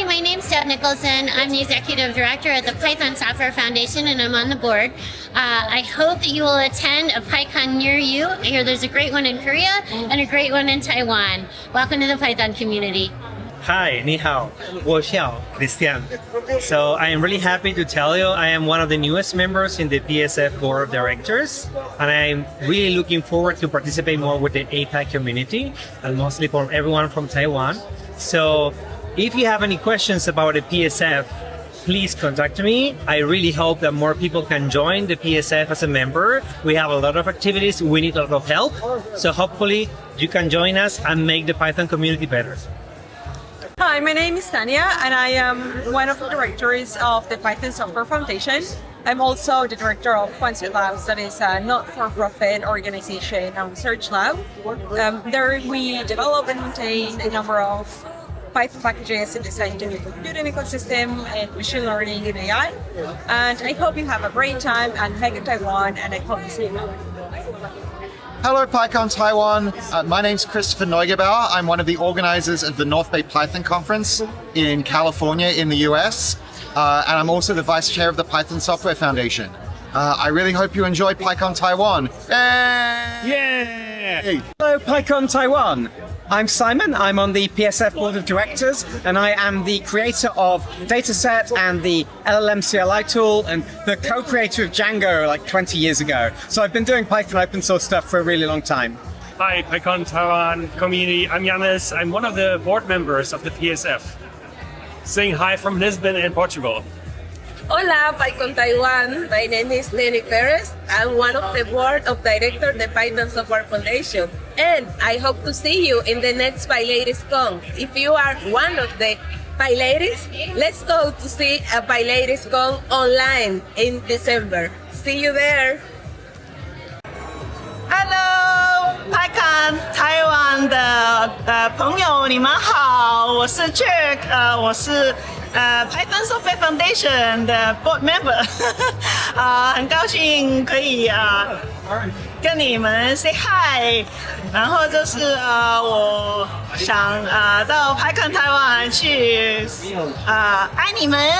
Hi, my name's Deb Nicholson. I'm the Executive Director at the Python Software Foundation, and I'm on the board. I hope that you will attend a PyCon near you. I hear there's a great one in Korea and a great one in Taiwan. Welcome to the Python community. Hi, ni hao. 我叫 Christian. So I am really happy to tell you I am one of the newest members in the PSF Board of Directors, and I'm really looking forward to participate more with the APAC community, and mostly from everyone from Taiwan. So if you have any questions about the PSF, please contact me. I really hope that more people can join the PSF as a member. We have a lot of activities. We need a lot of help. So hopefully you can join us and make the Python community better. Hi, my name is Tania, and I am one of the directors of the Python Software Foundation. I'm also the director of Quantity Labs, that is a not-for-profit organization and research lab. There we develop and maintain a number of Python packages in the scientific computing ecosystem and machine learning and AI. And I hope you have a great time at PyCon Taiwan, and I hope to see you. Hello PyCon Taiwan, my name's Christopher Neugebauer. I'm one of the organizers of the North Bay Python Conference in California in the US, and I'm also the vice chair of the Python Software Foundation. I really hope you enjoy PyCon Taiwan. Yay! Hello, PyCon Taiwan. I'm Simon. I'm on the PSF Board of Directors, and I am the creator of Dataset and the LLM CLI tool, and the co-creator of Django like 20 years ago. So I've been doing Python open source stuff for a really long time. Hi, PyCon Taiwan community. I'm Yannis. I'm one of the board members of the PSF. Saying hi from Lisbon in Portugal. Hola, PyCon Taiwan. My name is Lenny Perez. I'm one of the board of directors of the Python Software Foundation. And I hope to see you in the next PyLadiesCon. If you are one of the PyLadies, let's go to see a PyLadiesCon online in December. See you there. Hello, PyCon 台湾的朋友，你们好，我是 Jack， 我是Python Software Foundation 的 board member， 很高兴可以跟你们 say hi， 然后就是我想到 PyCon 台湾去爱你们，耶！